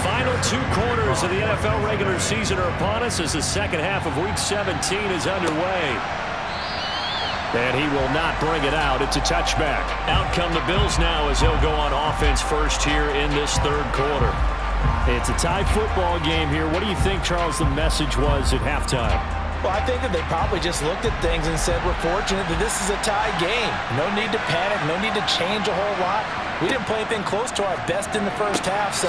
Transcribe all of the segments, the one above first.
Final 2 quarters of the NFL regular season are upon us as the second half of Week 17 is underway. And he will not bring it out. It's a touchback. Out come the Bills now as they'll go on offense first here in this third quarter. It's a tie football game here. What do you think, Charles, the message was at halftime? Well, I think that they probably just looked at things and said, we're fortunate that this is a tie game. No need to panic, no need to change a whole lot. We didn't play anything close to our best in the first half, so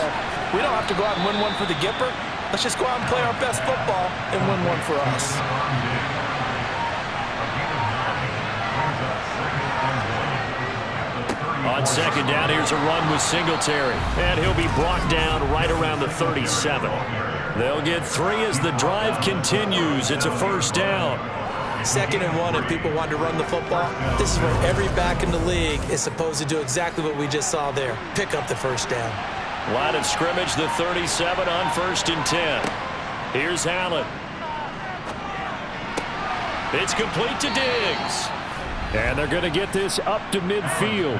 we don't have to go out and win one for the Gipper. Let's just go out and play our best football and win one for us. On second down, here's a run with Singletary. And he'll be brought down right around the 37. They'll get 3 as the drive continues. It's a first down. 2nd and 1, and people want to run the football. This is where every back in the league is supposed to do exactly what we just saw there. Pick up the first down. Line of scrimmage, the 37 on 1st and 10. Here's Allen. It's complete to Diggs. And they're going to get this up to midfield.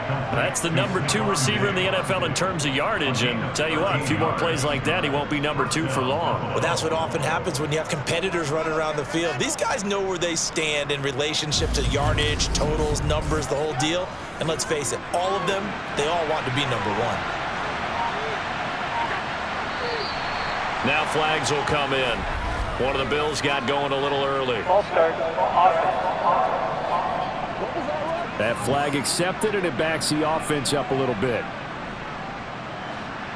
That's the number 2 receiver in the NFL in terms of yardage, and tell you what, a few more plays like that, he won't be number 2 for long. Well, that's what often happens when you have competitors running around the field. These guys know where they stand in relationship to yardage, totals, numbers, the whole deal. And let's face it, all of them, they all want to be number 1. Now flags will come in. One of the Bills got going a little early. False start. Offense. That flag accepted, and it backs the offense up a little bit.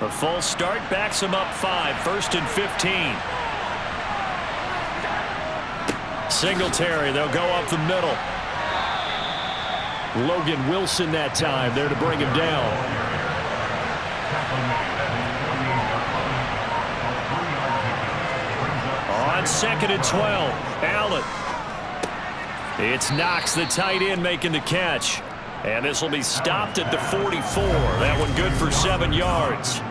A false start backs them up 5, 1st and 15. Singletary, they'll go up the middle. Logan Wilson that time there to bring him down. On 2nd and 12, Allen. It's Knox, the tight end, making the catch. And this will be stopped at the 44. That one good for 7 yards.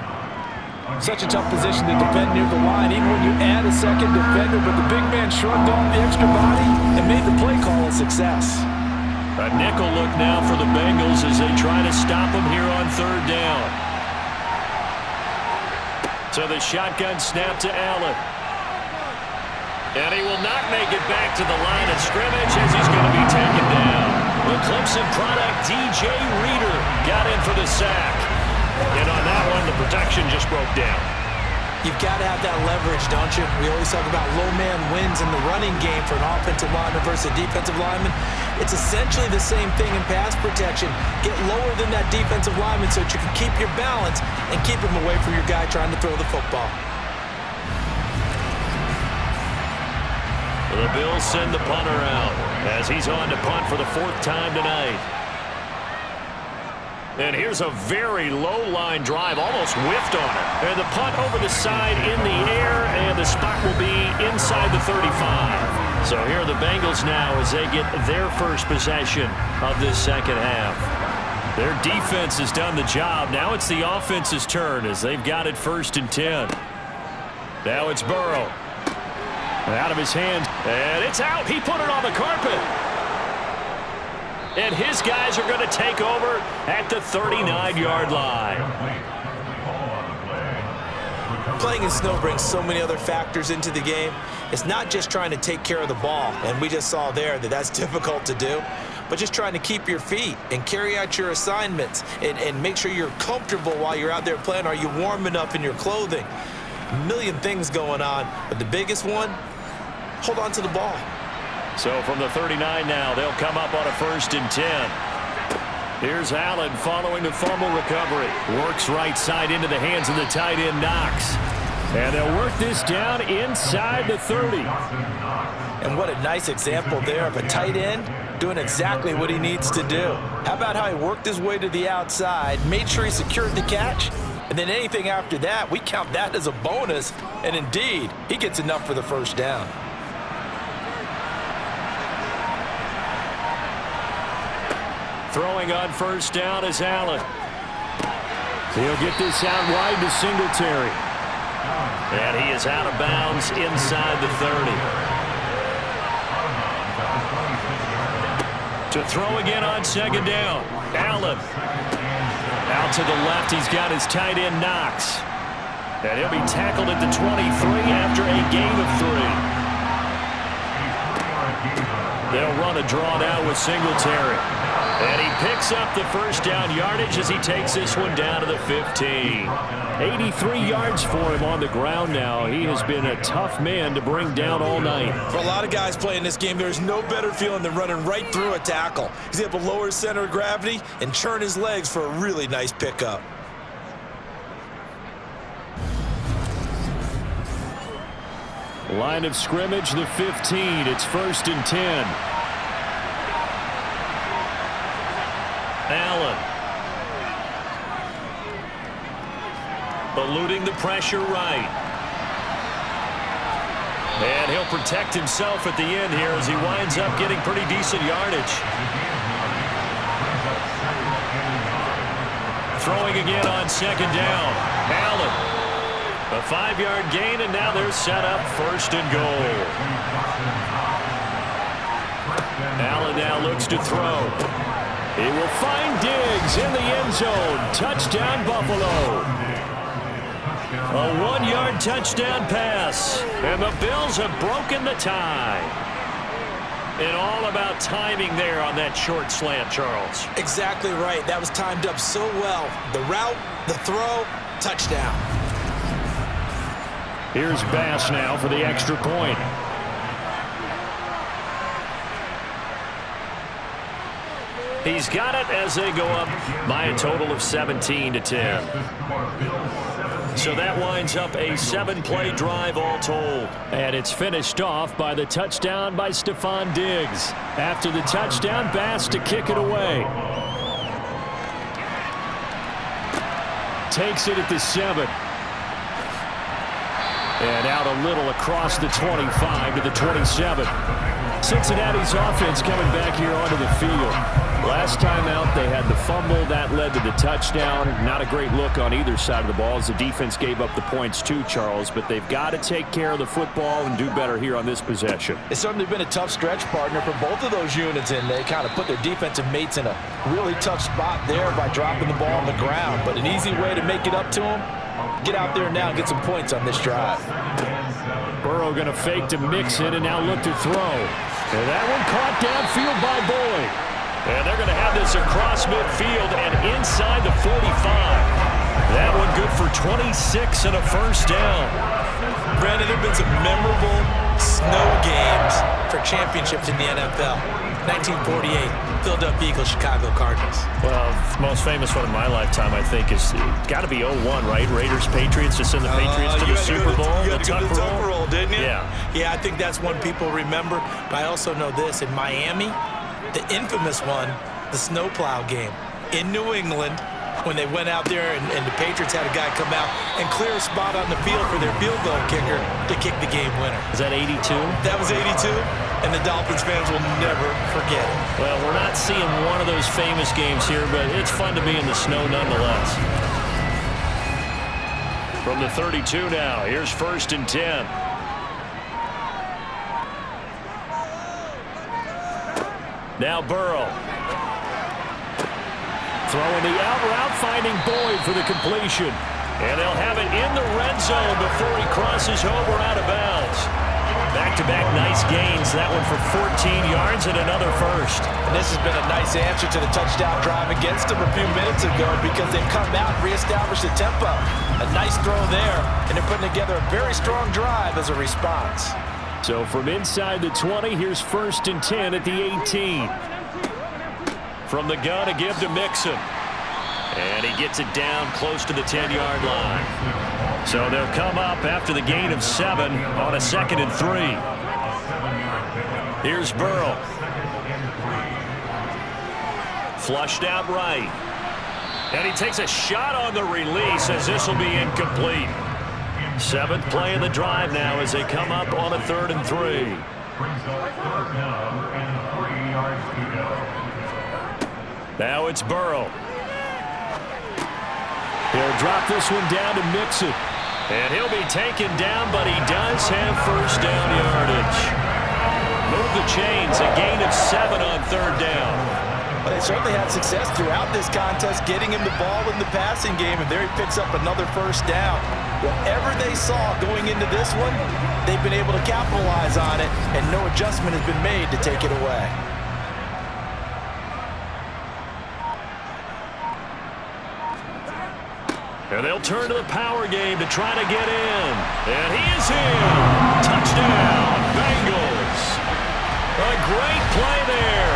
Such a tough position to defend near the line, even when you add a second defender, but the big man shrugged off the extra body and made the play call a success. A nickel look now for the Bengals as they try to stop him here on 3rd down. So the shotgun snap to Allen. And he will not make it back to the line of scrimmage as he's going to be taken down. The Clemson product, DJ Reader, got in for the sack. And on that one, the protection just broke down. You've got to have that leverage, don't you? We always talk about low man wins in the running game for an offensive lineman versus a defensive lineman. It's essentially the same thing in pass protection. Get lower than that defensive lineman so that you can keep your balance and keep him away from your guy trying to throw the football. The Bills send the punter out as he's on to punt for the 4th time tonight. And here's a very low-line drive, almost whiffed on it. And the punt over the side in the air, and the spot will be inside the 35. So here are the Bengals now as they get their first possession of this second half. Their defense has done the job. Now it's the offense's turn as they've got it 1st and 10. Now it's Burrow. Out of his hand, and it's out. He put it on the carpet. And his guys are going to take over at the 39-yard line. Playing in snow brings so many other factors into the game. It's not just trying to take care of the ball, and we just saw there that that's difficult to do, but just trying to keep your feet and carry out your assignments and make sure you're comfortable while you're out there playing. Are you warm enough in your clothing? A million things going on, but the biggest one, hold on to the ball. So from the 39 now, they'll come up on a 1st and 10. Here's Allen following the fumble recovery. Works right side into the hands of the tight end, Knox. And they'll work this down inside the 30. And what a nice example there of a tight end doing exactly what he needs to do. How about how he worked his way to the outside, made sure he secured the catch, and then anything after that, we count that as a bonus. And indeed, he gets enough for the 1st down. Throwing on 1st down is Allen. He'll get this out wide to Singletary. And he is out of bounds inside the 30. To throw again on 2nd down. Allen. Out to the left, he's got his tight end, Knox. And he'll be tackled at the 23 after a gain of 3. They'll run a draw now with Singletary. And he picks up the first down yardage as he takes this one down to the 15. 83 yards for him on the ground now. He has been a tough man to bring down all night. For a lot of guys playing this game, there's no better feeling than running right through a tackle. He's able to lower his center of gravity and churn his legs for a really nice pickup. Line of scrimmage, the 15. It's 1st and 10. Allen. Eluding the pressure right. And he'll protect himself at the end here as he winds up getting pretty decent yardage. Throwing again on 2nd down. Allen. A 5-yard gain, and now they're set up 1st and goal. Allen now looks to throw. He will find Diggs in the end zone. Touchdown, Buffalo. A 1-yard touchdown pass, and the Bills have broken the tie. And all about timing there on that short slant, Charles. Exactly right. That was timed up so well. The route, the throw, touchdown. Here's Bass now for the extra point. He's got it as they go up by a total of 17-10. So that winds up a 7-play drive all told. And it's finished off by the touchdown by Stephon Diggs. After the touchdown, Bass to kick it away. Takes it at the 7. And out a little across the 25 to the 27. Cincinnati's offense coming back here onto the field. Last time out, they had the fumble. That led to the touchdown. Not a great look on either side of the ball as the defense gave up the points too, Charles. But they've got to take care of the football and do better here on this possession. It's certainly been a tough stretch, partner, for both of those units, and they kind of put their defensive mates in a really tough spot there by dropping the ball on the ground. But an easy way to make it up to them, get out there now and get some points on this drive. Burrow going to fake to Mixon and now look to throw. And that one caught downfield by Boyd. And they're going to have this across midfield and inside the 45. That one good for 26 and a first down. Brandon, there have been some memorable snow games for championships in the NFL. 1948, Philadelphia Eagles, Chicago Cardinals. Well, most famous one in my lifetime, I think, is got to be 01, right? Raiders, Patriots, to send the Patriots to the Super Bowl. You had to go to the Tucker Roll, didn't you? Yeah. Yeah, I think that's one people remember. But I also know this. In Miami, the infamous one, the snowplow game in New England, when they went out there and the Patriots had a guy come out and clear a spot on the field for their field goal kicker to kick the game winner. Is that 82? That was 82, and the Dolphins fans will never forget it. Well, we're not seeing one of those famous games here, but it's fun to be in the snow nonetheless. From the 32 now, here's 1st and 10. Now Burrow. Throwing the out route, finding Boyd for the completion. And they'll have it in the red zone before he crosses over out of bounds. Back-to-back nice gains. That one for 14 yards and another first. And this has been a nice answer to the touchdown drive against them a few minutes ago because they've come out and reestablished the tempo. A nice throw there, and they're putting together a very strong drive as a response. So from inside the 20, here's 1st and 10 at the 18. From the gun, a give to Mixon. And he gets it down close to the 10-yard line. So they'll come up after the gain of 7 on a 2nd and 3. Here's Burrow. Flushed out right. And he takes a shot on the release as this will be incomplete. 7th play of the drive now as they come up on a 3rd and 3. Now it's Burrow. He'll drop this one down to Mixon. And he'll be taken down, but he does have first down yardage. Move the chains, a gain of 7 on 3rd down. Well, they certainly had success throughout this contest, getting him the ball in the passing game, and there he picks up another first down. Whatever they saw going into this one, they've been able to capitalize on it, and no adjustment has been made to take it away. And they'll turn to the power game to try to get in. And he is in. Touchdown, Bengals. A great play there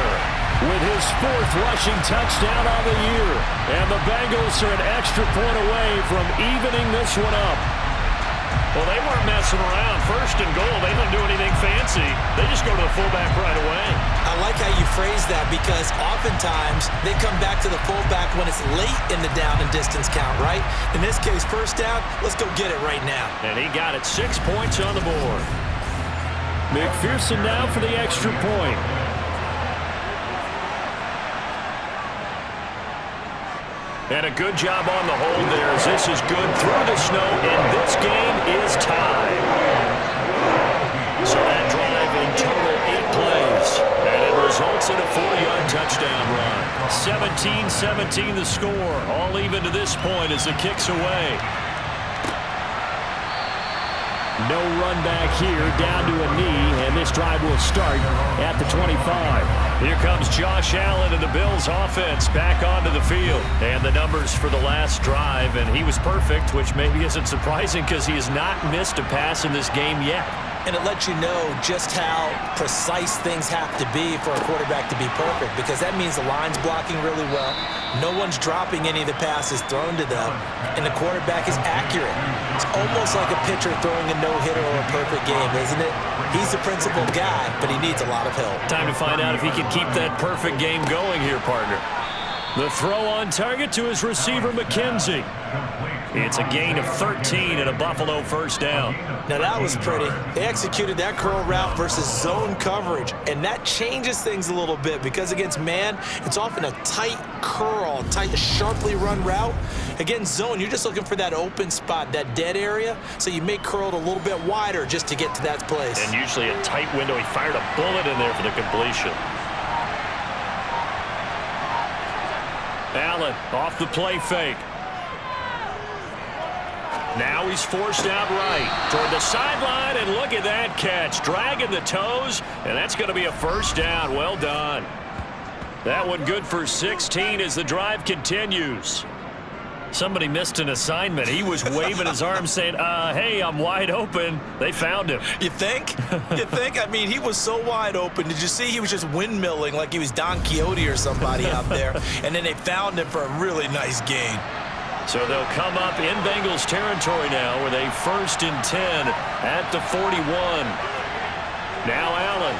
with his 4th rushing touchdown on the year. And the Bengals are an extra point away from evening this one up. Well, they weren't messing around. 1st and goal, they don't do anything fancy. They just go to the fullback right away. I like how you phrase that because oftentimes they come back to the fullback when it's late in the down and distance count, right? In this case, 1st down, let's go get it right now. And he got it, 6 points on the board. McPherson now for the extra point. And a good job on the hold there as this is good through the snow, and this game is tied. So that drive in total 8 plays, and it results in a 4-yard touchdown run. 17-17 the score, all even to this point as the kick's away. No run back here, down to a knee, and this drive will start at the 25. Here comes Josh Allen and the Bills offense back onto the field. And the numbers for the last drive, and he was perfect, which maybe isn't surprising because he has not missed a pass in this game yet. And it lets you know just how precise things have to be for a quarterback to be perfect, because that means the line's blocking really well. No one's dropping any of the passes thrown to them, and the quarterback is accurate. It's almost like a pitcher throwing a no-hitter or a perfect game, isn't it? He's the principal guy, but he needs a lot of help. Time to find out if he can keep that perfect game going here, partner. The throw on target to his receiver, McKenzie. It's a gain of 13 and a Buffalo 1st down. Now that was pretty. They executed that curl route versus zone coverage, and that changes things a little bit because against man, it's often a tight curl, tight, sharply run route. Against zone, you're just looking for that open spot, that dead area, so you make curl it a little bit wider just to get to that place. And usually a tight window. He fired a bullet in there for the completion. Allen off the play fake. Now he's forced out right toward the sideline, and look at that catch. Dragging the toes, and that's going to be a 1st down. Well done. That one good for 16 as the drive continues. Somebody missed an assignment. He was waving his arms saying, hey, I'm wide open. They found him. You think? You think? I mean, he was so wide open. Did you see he was just windmilling like he was Don Quixote or somebody out there? And then they found him for a really nice gain. So they'll come up in Bengals territory now with a 1st and 10 at the 41. Now Allen.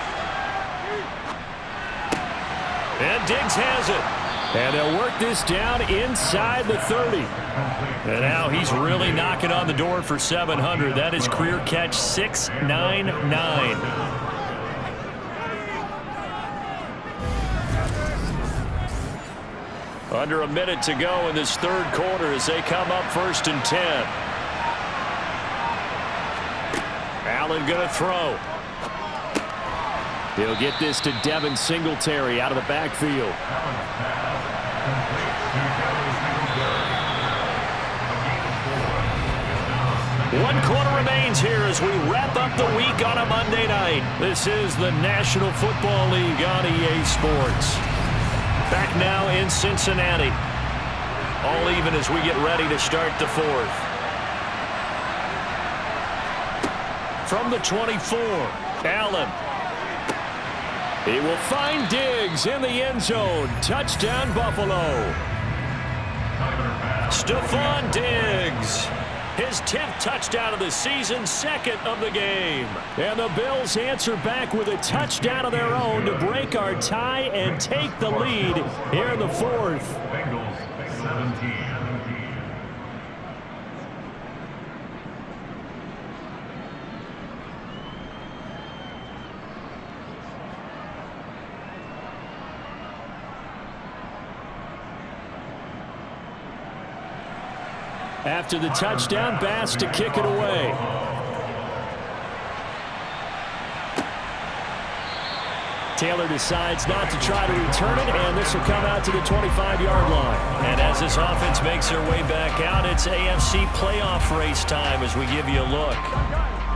And Diggs has it. And they'll work this down inside the 30. And now he's really knocking on the door for 700. That is career catch 699. Under a minute to go in this 3rd quarter as they come up 1st and 10. Allen going to throw. He'll get this to Devin Singletary out of the backfield. One quarter remains here as we wrap up the week on a Monday night. This is the National Football League on EA Sports. Back now in Cincinnati. All even as we get ready to start the 4th. From the 24, Allen. He will find Diggs in the end zone. Touchdown, Buffalo. Stephon Diggs. His 10th touchdown of the season, 2nd of the game. And the Bills answer back with a touchdown of their own to break our tie and take the lead here in the 4th. Bengals 17. After the touchdown, Bass to kick it away. Taylor decides not to try to return it, and this will come out to the 25-yard line. And as this offense makes their way back out, it's AFC playoff race time as we give you a look.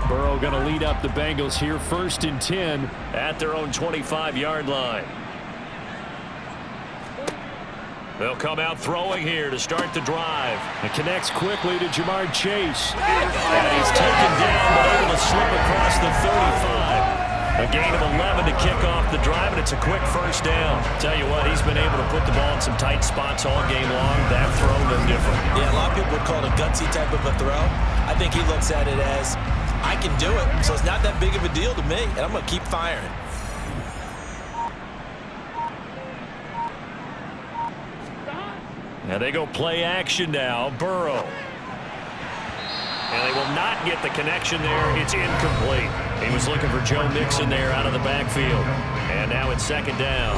Burrow going to lead up the Bengals here, 1st and 10 at their own 25-yard line. They'll come out throwing here to start the drive. It connects quickly to Jamar Chase. And he's taken down, but able to slip across the 35. A gain of 11 to kick off the drive, and it's a quick first down. Tell you what, he's been able to put the ball in some tight spots all game long. That throw, no different. Yeah, a lot of people would call it a gutsy type of a throw. I think he looks at it as, I can do it, so it's not that big of a deal to me, and I'm going to keep firing. Now they go play action now. Burrow. And they will not get the connection there. It's incomplete. He was looking for Joe Mixon there out of the backfield. And now it's 2nd down.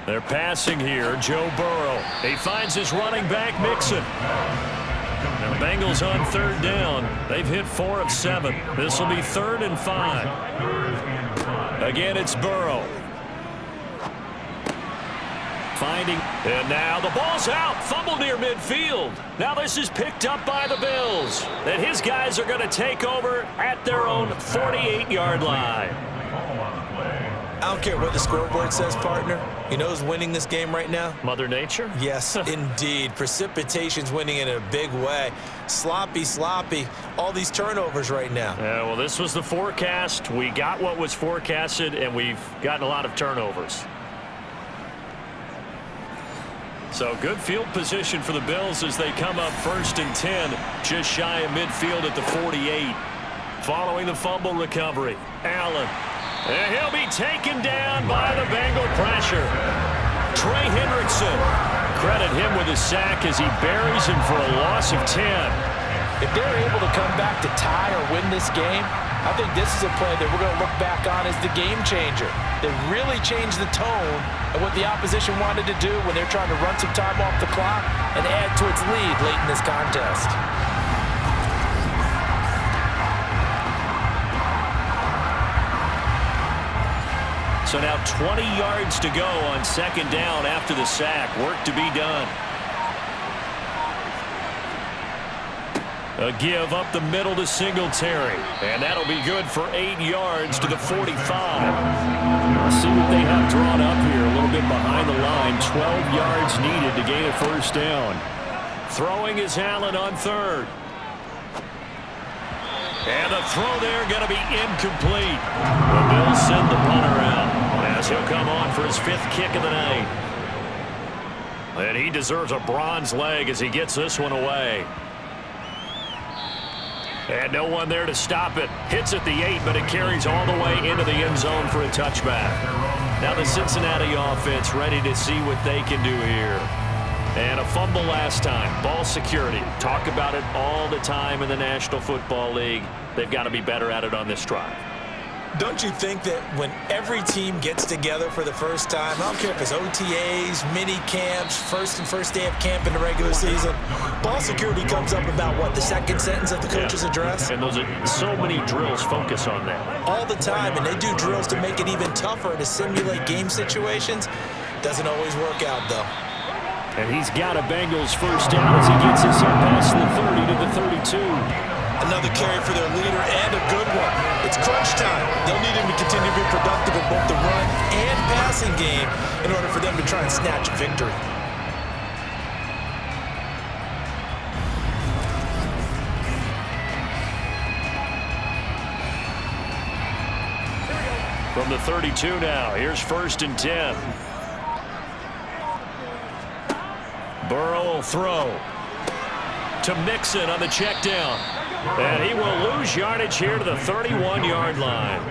They're passing here. Joe Burrow. He finds his running back, Mixon. Now the Bengals on 3rd down. They've hit 4 of 7. This will be 3rd and 5. Again, it's Burrow. Finding, and now the ball's out. Fumble near midfield. Now this is picked up by the Bills. And his guys are going to take over at their own 48-yard line. I don't care what the scoreboard says, partner. You know who's winning this game right now? Mother Nature? Yes, indeed. Precipitation's winning in a big way. Sloppy. All these turnovers right now. Yeah, well, this was the forecast. We got what was forecasted, and we've gotten a lot of turnovers. So good field position for the Bills as they come up 1st and 10, just shy of midfield at the 48. Following the fumble recovery, Allen. And he'll be taken down by the Bengal pressure. Trey Hendrickson. Credit him with a sack as he buries him for a loss of 10. If they're able to come back to tie or win this game, I think this is a play that we're going to look back on as the game changer. They really changed the tone of what the opposition wanted to do when they're trying to run some time off the clock and add to its lead late in this contest. So now 20 yards to go on 2nd down after the sack. Work to be done. A give up the middle to Singletary. And that'll be good for 8 yards to the 45. Let's see what they have drawn up here. A little bit behind the line. 12 yards needed to gain a 1st down. Throwing is Allen on 3rd. And the throw there going to be incomplete. The Bills send the punter out as he'll come on for his 5th kick of the night. And he deserves a bronze leg as he gets this one away. And no one there to stop it. Hits at the 8, but it carries all the way into the end zone for a touchback. Now the Cincinnati offense ready to see what they can do here. And a fumble last time. Ball security. Talk about it all the time in the National Football League. They've got to be better at it on this drive. Don't you think that when every team gets together for the first time, I don't care if it's OTAs, mini camps, first day of camp in the regular season, ball security comes up about what, the 2nd sentence of the coach's address? And those are so many drills focus on that. All the time, and they do drills to make it even tougher to simulate game situations. Doesn't always work out, though. And he's got a Bengals 1st down as he gets us up past the 30 to the 32. Another carry for their leader and a good one. It's crunch time. They'll need him to continue to be productive in both the run and passing game in order for them to try and snatch a victory. From the 32 now, here's 1st and 10. Burrow will throw to Mixon on the check down. And he will lose yardage here to the 31-yard line.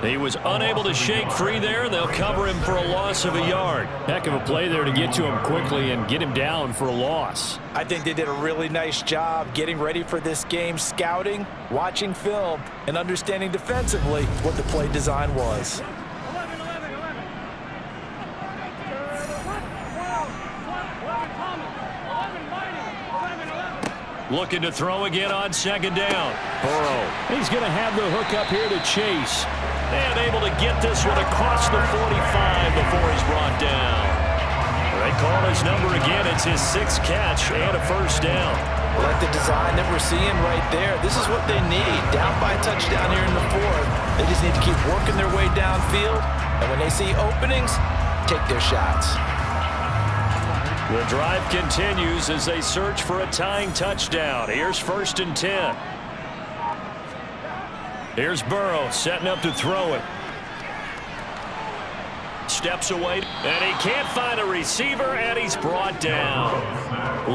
He was unable to shake free there, and they'll cover him for a loss of a yard. Heck of a play there to get to him quickly and get him down for a loss. I think they did a really nice job getting ready for this game, scouting, watching film, and understanding defensively what the play design was. Looking to throw again on second down. Burrow. He's going to have the hook up here to Chase. And able to get this one across the 45 before he's brought down. They call his number again. It's his 6th catch and a first down. Like the design that we're seeing right there. This is what they need. Down by a touchdown here in the 4th. They just need to keep working their way downfield. And when they see openings, take their shots. The drive continues as they search for a tying touchdown. Here's 1st and 10. Here's Burrow setting up to throw it. Steps away, and he can't find a receiver, and he's brought down.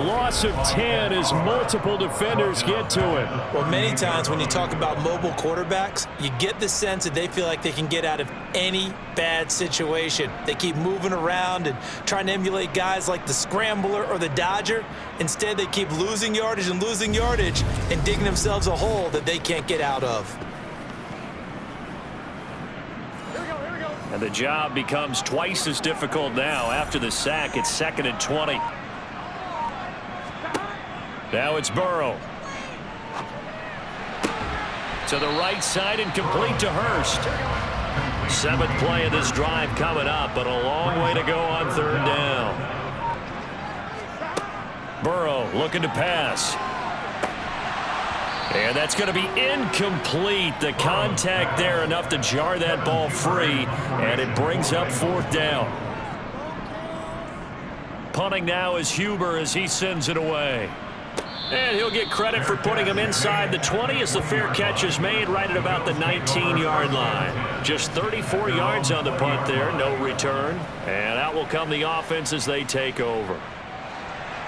Loss of 10 as multiple defenders get to him. Well, many times when you talk about mobile quarterbacks, you get the sense that they feel like they can get out of any bad situation. They keep moving around and trying to emulate guys like the Scrambler or the Dodger. Instead, they keep losing yardage and digging themselves a hole that they can't get out of. And the job becomes twice as difficult now. After the sack, it's 2nd and 20. Now it's Burrow. To the right side and complete to Hurst. 7th play of this drive coming up, but a long way to go on 3rd down. Burrow looking to pass. And that's going to be incomplete. The contact there enough to jar that ball free, and it brings up 4th down. Punting now is Huber as he sends it away. And he'll get credit for putting him inside the 20 as the fair catch is made right at about the 19-yard line. Just 34 yards on the punt there, no return. And out will come the offense as they take over.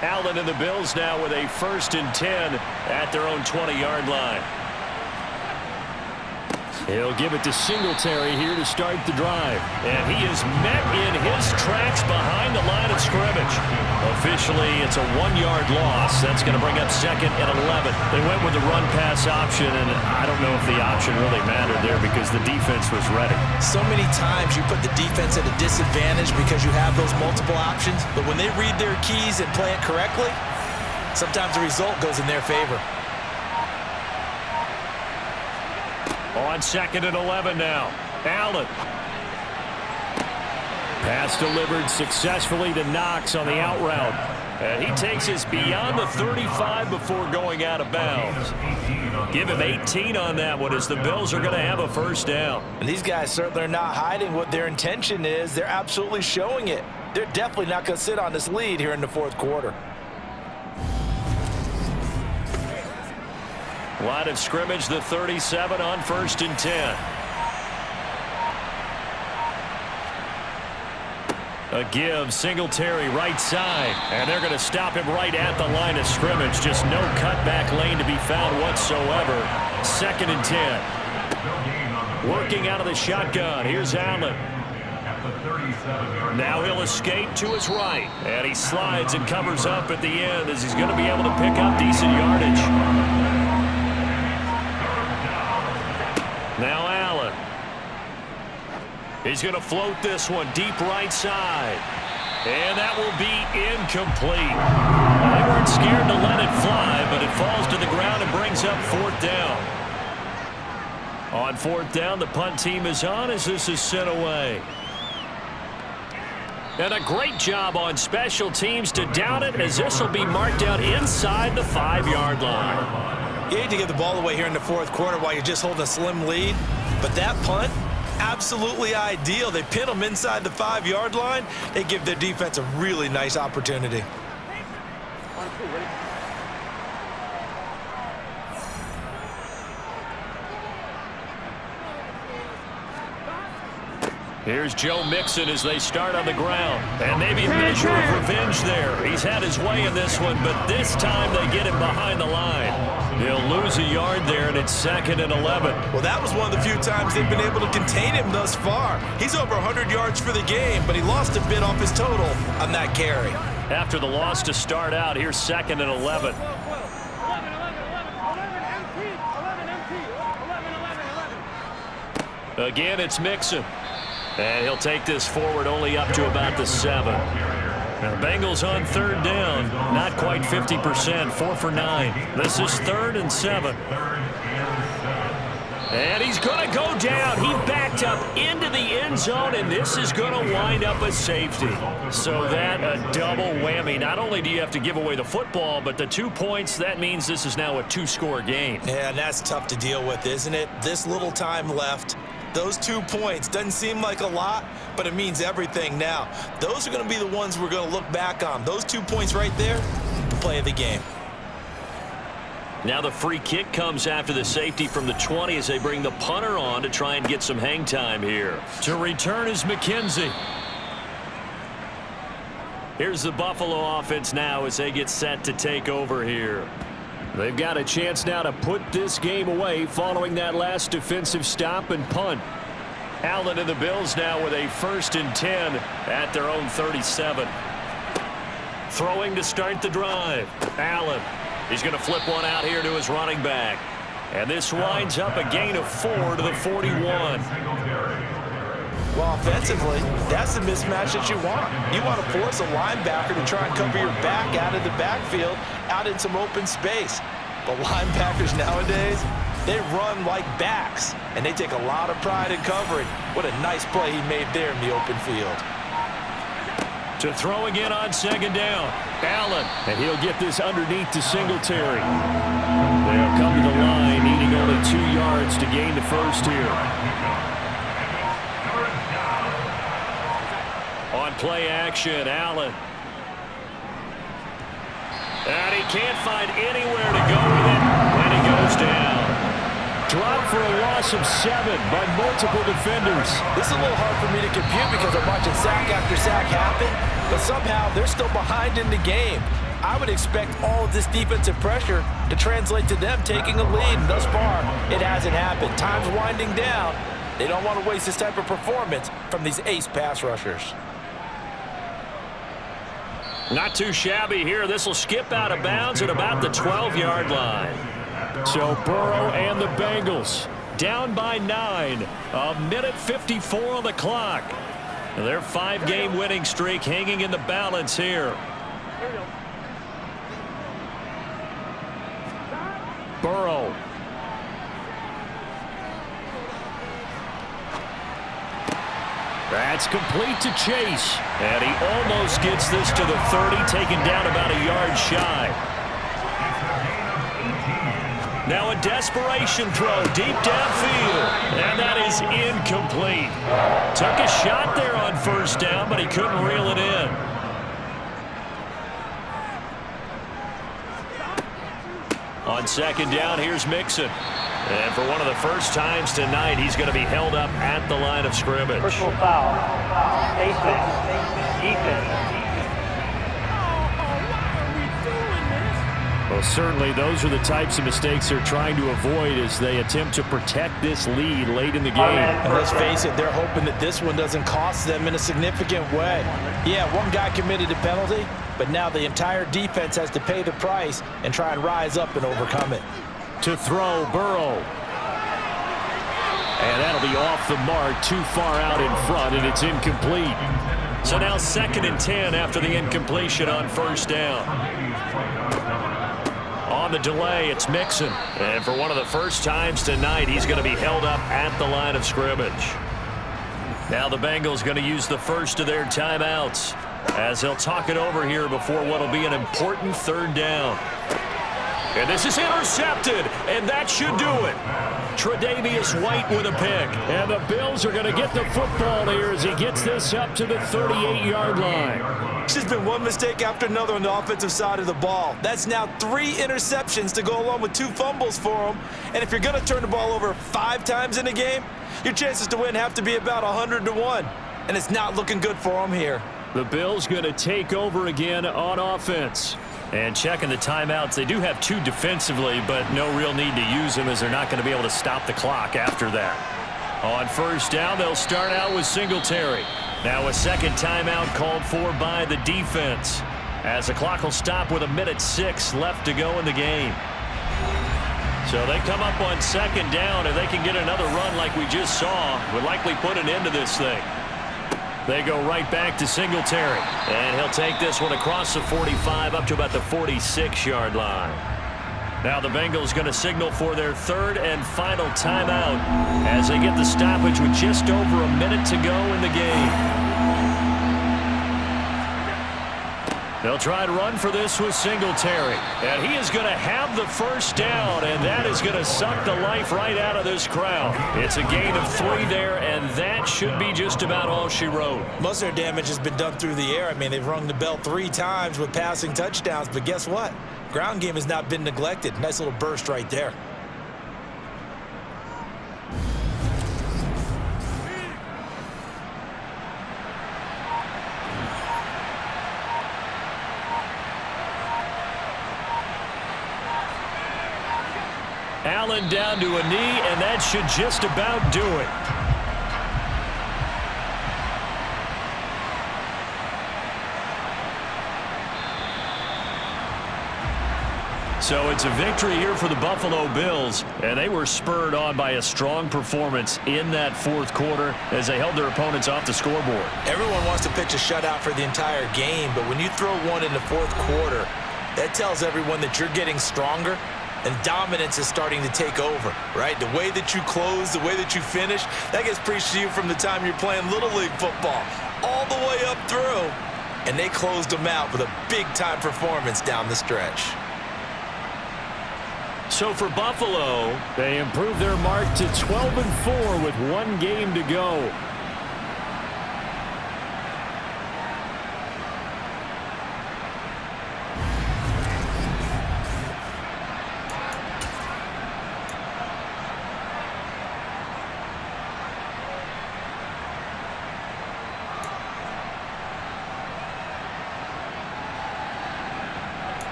Allen and the Bills now with a 1st and 10 at their own 20-yard line. He'll give it to Singletary here to start the drive. And he is met in his tracks behind the line of scrimmage. Officially, it's a 1-yard loss. That's going to bring up 2nd and 11. They went with the run-pass option, and I don't know if the option really mattered there because the defense was ready. So many times you put the defense at a disadvantage because you have those multiple options, but when they read their keys and play it correctly, sometimes the result goes in their favor. On 2nd and 11 now. Allen. Pass delivered successfully to Knox on the out route. And he takes us beyond the 35 before going out of bounds. Give him 18 on that one as the Bills are going to have a 1st down. And these guys certainly are not hiding what their intention is. They're absolutely showing it. They're definitely not going to sit on this lead here in the 4th quarter. Line of scrimmage, the 37 on 1st and 10. A give, Singletary right side. And they're going to stop him right at the line of scrimmage. Just no cutback lane to be found whatsoever. 2nd and 10. Working out of the shotgun. Here's Allen. Now he'll escape to his right. And he slides and covers up at the end as he's going to be able to pick up decent yardage. Now Allen. He's going to float this one deep right side. And that will be incomplete. They weren't scared to let it fly, but it falls to the ground and brings up 4th down. On 4th down, the punt team is on as this is sent away. And a great job on special teams to down it as this will be marked out inside the 5-yard line. You hate to give the ball away here in the 4th quarter while you're just holding a slim lead, but that punt, absolutely ideal. They pin them inside the 5-yard line. They give their defense a really nice opportunity. Here's Joe Mixon as they start on the ground. And maybe a measure of revenge there. He's had his way in this one, but this time they get him behind the line. He'll lose a yard there, and it's 2nd and 11. Well, that was one of the few times they've been able to contain him thus far. He's over 100 yards for the game, but he lost a bit off his total on that carry. After the loss to start out, here's 2nd and 11. Again, it's Mixon. And he'll take this forward only up to about the 7. Now the Bengals on third down, not quite 50%, 4 for 9. This is 3rd and 7. And he's going to go down. He backed up into the end zone, and this is going to wind up a safety. So that a double whammy. Not only do you have to give away the football, but the 2 points, that means this is now a 2-score game. Yeah, and that's tough to deal with, isn't it? This little time left. Those 2 points doesn't seem like a lot, but it means everything now. Those are going to be the ones we're going to look back on. Those 2 points right there, play of the game. Now the free kick comes after the safety from the 20 as they bring the punter on to try and get some hang time here. To return is McKenzie. Here's the Buffalo offense now as they get set to take over here. They've got a chance now to put this game away following that last defensive stop and punt. Allen and the Bills now with a 1st and 10 at their own 37. Throwing to start the drive. Allen. He's going to flip one out here to his running back. And this winds up a gain of 4 to the 41. Well, offensively, that's the mismatch that you want. You want to force a linebacker to try and cover your back out of the backfield, out in some open space. The linebackers nowadays, they run like backs, and they take a lot of pride in covering. What a nice play he made there in the open field. To throw again on 2nd down. Allen, and he'll get this underneath to Singletary. They'll come to the line, needing only 2 yards to gain the first here. On play action, Allen. And he can't find anywhere to go with it when he goes down. Dropped for a loss of 7 by multiple defenders. This is a little hard for me to compute because I'm watching sack after sack happen, but somehow they're still behind in the game. I would expect all of this defensive pressure to translate to them taking a lead. And thus far, it hasn't happened. Time's winding down. They don't want to waste this type of performance from these ace pass rushers. Not too shabby here. This will skip out of bounds at about the 12-yard line. So Burrow and the Bengals down by 9. 1:54 on the clock. Their 5-game winning streak hanging in the balance here. Burrow. That's complete to Chase. And he almost gets this to the 30, taken down about a yard shy. Now a desperation throw deep downfield. And that is incomplete. Took a shot there on 1st down, but he couldn't reel it in. On 2nd down, here's Mixon. And for one of the first times tonight, he's going to be held up at the line of scrimmage. Personal foul. Defense. Well, certainly those are the types of mistakes they're trying to avoid as they attempt to protect this lead late in the game. And let's face it, they're hoping that this one doesn't cost them in a significant way. Yeah, one guy committed a penalty, but now the entire defense has to pay the price and try and rise up and overcome it. To throw, Burrow. And that'll be off the mark, too far out in front, and it's incomplete. So now 2nd and 10 after the incompletion on 1st down. On the delay, it's Mixon. And for one of the first times tonight, he's going to be held up at the line of scrimmage. Now the Bengals going to use the first of their timeouts as they'll talk it over here before what will be an important 3rd down. And this is intercepted, and that should do it. Tre'Davious White with a pick. And the Bills are going to get the football here as he gets this up to the 38-yard line. It's just been one mistake after another on the offensive side of the ball. That's now 3 interceptions to go along with 2 fumbles for him. And if you're going to turn the ball over 5 times in a game, your chances to win have to be about 100-1. And it's not looking good for him here. The Bills going to take over again on offense. And checking the timeouts, they do have 2 defensively, but no real need to use them as they're not going to be able to stop the clock after that. On 1st down, they'll start out with Singletary. Now a 2nd timeout called for by the defense, as the clock will stop with 1:06 left to go in the game. So they come up on 2nd down, and they can get another run like we just saw, would likely put an end to this thing. They go right back to Singletary. And he'll take this one across the 45 up to about the 46-yard line. Now the Bengals going to signal for their third and final timeout as they get the stoppage with just over a minute to go in the game. They'll try to run for this with Singletary. And he is going to have the first down, and that is going to suck the life right out of this crowd. It's a gain of 3 there, and that should be just about all she wrote. Most of their damage has been done through the air. I mean, they've rung the bell 3 times with passing touchdowns, but guess what? Ground game has not been neglected. Nice little burst right there. Allen down to a knee, and that should just about do it. So it's a victory here for the Buffalo Bills, and they were spurred on by a strong performance in that fourth quarter as they held their opponents off the scoreboard. Everyone wants to pitch a shutout for the entire game, but when you throw one in the fourth quarter, that tells everyone that you're getting stronger and dominance is starting to take over, right? The way that you close, the way that you finish, that gets preached to you from the time you're playing Little League football all the way up through. And they closed them out with a big-time performance down the stretch. So for Buffalo, they improved their mark to 12-4 with 1 game to go.